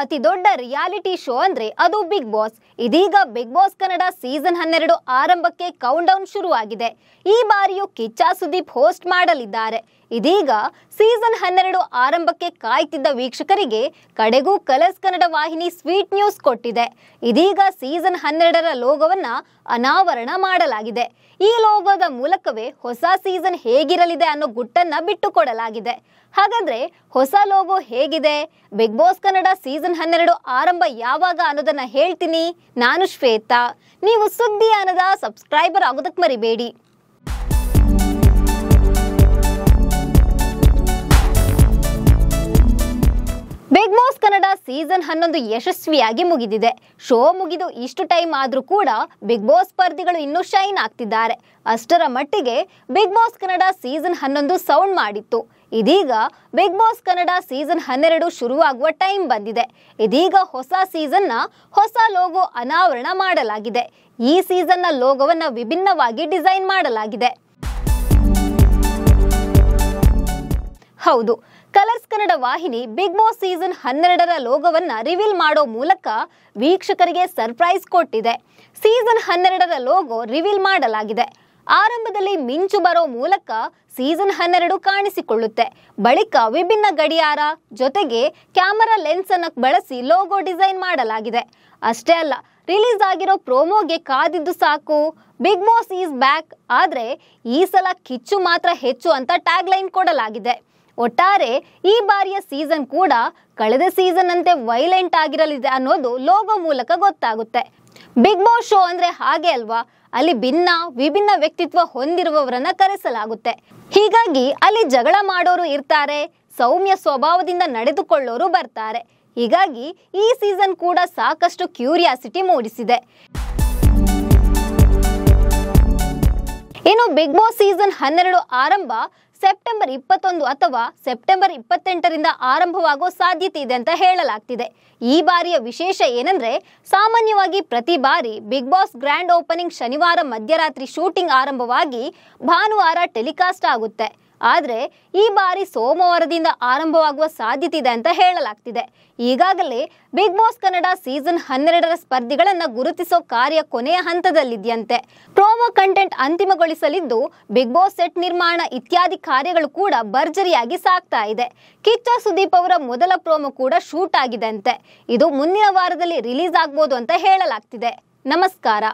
ಅತಿ ದೊಡ್ಡ reality show ಅಂದ್ರೆ ಅದು ಬಿಗ್ ಬಾಸ್. ಇದೀಗ ಬಿಗ್ ಬಾಸ್ ಕನ್ನಡ ಸೀಸನ್ 12 ಆರಂಭಕ್ಕೆ ಕೌಂಟ್ ಡೌನ್ ಶುರುವಾಗಿದೆ. ಈ ಬಾರಿಯೂ ಕಿಚ್ಚ ಸುದೀಪ್ ಹೋಸ್ಟ್ ಮಾಡಲಿದ್ದಾರೆ. ಇದೀಗ ಸೀಸನ್ 12 ಆರಂಭಕ್ಕೆ ಕಾಯ್ತಿದ್ದ ವೀಕ್ಷಕರಿಗೆ ಕಡೆಗೂ ಕಲರ್ಸ್ ಕನ್ನಡ ವಾಹಿನಿ ಸ್ವೀಟ್ ನ್ಯೂಸ್ ಕೊಟ್ಟಿದೆ. ಇದೀಗ ಸೀಸನ್ 12ರ ಲೋಗೋವನ್ನ ಅನಾವರಣ ಮಾಡಲಾಗಿದೆ. ಈ ಲೋಗೋದ ಮೂಲಕವೇ ಹೊಸ ಸೀಸನ್ ಹೇಗಿರಲಿದೆ ಅನ್ನೋ ಗುಟ್ಟನ್ನ ಬಿಟ್ಟುಕೊಡಲಾಗಿದೆ. ಹಾಗಾದ್ರೆ ಹೊಸ ಲೋಗೋ ಹೇಗಿದೆ, ಬಿಗ್ ಬಾಸ್ ಕನ್ನಡ ಸೀಸನ್ 12 ಆರಂಭ ಯಾವಾಗ ಅನ್ನೋದನ್ನ ಹೇಳ್ತೀನಿ. ನಾನು ಶ್ವೇತಾ. ನೀವು ಸುದ್ದಿ ಅನ್ನದ ಸಬ್ಸ್ಕ್ರೈಬರ್ ಆಗೋದಕ್ಕೆ ಮರಿಬೇಡಿ. ಬಿಗ್ ಬಾಸ್ ಕನ್ನಡ ಸೀಸನ್ 11 ಯಶಸ್ವಿಯಾಗಿ ಮುಗಿದಿದೆ. ಶೋ ಮುಗಿದು ಇಷ್ಟು ಟೈಮ್ ಆದ್ರೂ ಕೂಡ ಬಿಗ್ ಬಾಸ್ ಸ್ಪರ್ಧಿಗಳು ಇನ್ನೂ ಶೈನ್ ಆಗ್ತಿದ್ದಾರೆ. ಅಷ್ಟರ ಮಟ್ಟಿಗೆ big boss Kannada season 11 sound ಮಾಡಿತ್ತು. ಇದೀಗ ಬಿಗ್ ಬಾಸ್ ಕನ್ನಡ ಸೀಸನ್ 12 ಶುರುವಾಗುವ ಟೈಮ್ ಬಂದಿದೆ. ಇದೀಗ ಹೊಸ ಸೀಸನ್ನ ಹೊಸ ಲೋಗೋ ಅನಾವರಣ ಮಾಡಲಾಗಿದೆ. ಈ ಸೀಸನ್ನ ಲೋಗೋವನ್ನ ವಿಭಿನ್ನವಾಗಿ ಡಿಸೈನ್ ಮಾಡಲಾಗಿದೆ. ಹೌದು, ಕಲರ್ಸ್ ಕನ್ನಡ ವಾಹಿನಿ ಬಿಗ್ ಬಾಸ್ ಸೀಸನ್ 12ರ ಲೋಗೋವನ್ನ ರಿವೀಲ್ ಮಾಡೋ ಮೂಲಕ ವೀಕ್ಷಕರಿಗೆ ಸರ್ಪ್ರೈಸ್ ಕೊಟ್ಟಿದೆ. ಸೀಸನ್ 12ರ ಲೋಗೋ ರಿವೀಲ್ ಮಾಡಲಾಗಿದೆ. ಆರಂಭದಲ್ಲಿ ಮಿಂಚು ಬರೋ ಮೂಲಕ ಸೀಸನ್ 12 ಕಾಣಿಸಿಕೊಳ್ಳುತ್ತೆ. ಬಳಿಕ ವಿಭಿನ್ನ ಗಡಿಯಾರ ಜೊತೆಗೆ ಕ್ಯಾಮೆರಾ ಲೆನ್ಸ್ ಅನ್ನು ಬಳಸಿ ಲೋಗೋ ಡಿಸೈನ್ ಮಾಡಲಾಗಿದೆ. ಅಷ್ಟೇ ಅಲ್ಲ, ರಿಲೀಸ್ ಆಗಿರೋ ಪ್ರೋಮೋಗೆ ಕಾದಿದ್ದು ಸಾಕು, ಬಿಗ್ ಬಾಸ್ ಈಸ್ ಬ್ಯಾಕ್. ಆದ್ರೆ ಈ ಸಲ ಕಿಚ್ಚು ಮಾತ್ರ ಹೆಚ್ಚು ಅಂತ ಟ್ಯಾಗ್ ಲೈನ್ ಕೊಡಲಾಗಿದೆ. ಒಟ್ಟಾರೆ ಈ ಬಾರಿಯ ಸೀಸನ್ ಕೂಡ ಕಳೆದ ಸೀಸನ್ ಅಂತೆ ವೈಲೆಂಟ್ ಆಗಿರಲಿದೆ ಅನ್ನೋದು ಲೋಗೋ ಮೂಲಕ ಗೊತ್ತಾಗುತ್ತೆ. ಬಿಗ್ ಬಾಸ್ ಶೋ ಅಂದ್ರೆ ಹಾಗೆ ಅಲ್ವಾ, ಅಲ್ಲಿ ವಿಭಿನ್ನ ವ್ಯಕ್ತಿತ್ವ ಹೊಂದಿರುವವರನ್ನ ಕರೆಸಲಾಗುತ್ತೆ. ಹೀಗಾಗಿ ಅಲ್ಲಿ ಜಗಳ ಮಾಡೋರು ಇರ್ತಾರೆ, ಸೌಮ್ಯ ಸ್ವಭಾವದಿಂದ ನಡೆದುಕೊಳ್ಳೋರು ಬರ್ತಾರೆ. ಹೀಗಾಗಿ ಈ ಸೀಸನ್ ಕೂಡ ಸಾಕಷ್ಟು ಕ್ಯೂರಿಯಾಸಿಟಿ ಮೂಡಿಸಿದೆ. ಇನ್ನು ಬಿಗ್ ಬಾಸ್ ಸೀಸನ್ 12 ಆರಂಭ ಸೆಪ್ಟೆಂಬರ್ 21 ಅಥವಾ ಸೆಪ್ಟೆಂಬರ್ 28ರಿಂದ ಆರಂಭವಾಗೋ ಸಾಧ್ಯತೆ ಇದೆ ಅಂತ ಹೇಳಲಾಗ್ತಿದೆ. ಈ ಬಾರಿಯ ವಿಶೇಷ ಏನಂದ್ರೆ, ಸಾಮಾನ್ಯವಾಗಿ ಪ್ರತಿ ಬಾರಿ ಬಿಗ್ ಬಾಸ್ ಗ್ರ್ಯಾಂಡ್ ಓಪನಿಂಗ್ ಶನಿವಾರ ಮಧ್ಯರಾತ್ರಿ ಶೂಟಿಂಗ್ ಆರಂಭವಾಗಿ ಭಾನುವಾರ ಟೆಲಿಕಾಸ್ಟ್ ಆಗುತ್ತೆ. ಆದ್ರೆ ಈ ಬಾರಿ ಸೋಮವಾರದಿಂದ ಆರಂಭವಾಗುವ ಸಾಧ್ಯತೆ ಇದೆ ಅಂತ ಹೇಳಲಾಗ್ತಿದೆ. ಈಗಾಗಲೇ ಬಿಗ್ ಬಾಸ್ ಕನ್ನಡ ಸೀಸನ್ 12ರ ಸ್ಪರ್ಧಿಗಳನ್ನ ಗುರುತಿಸೋ ಕಾರ್ಯ ಕೊನೆಯ ಹಂತದಲ್ಲಿದೆಯಂತೆ. ಪ್ರೋಮೋ ಕಂಟೆಂಟ್ ಅಂತಿಮಗೊಳಿಸಲಿದ್ದು ಬಿಗ್ ಬಾಸ್ ಸೆಟ್ ನಿರ್ಮಾಣ ಇತ್ಯಾದಿ ಕಾರ್ಯಗಳು ಕೂಡ ಭರ್ಜರಿಯಾಗಿ ಸಾಗ್ತಾ ಇದೆ. ಕಿಚ್ಚ ಸುದೀಪ್ ಅವರ ಮೊದಲ ಪ್ರೋಮೋ ಕೂಡ ಶೂಟ್ ಆಗಿದೆ ಅಂತೆ. ಇದು ಮುಂದಿನ ವಾರದಲ್ಲಿ ರಿಲೀಸ್ ಆಗ್ಬೋದು ಅಂತ ಹೇಳಲಾಗ್ತಿದೆ. ನಮಸ್ಕಾರ.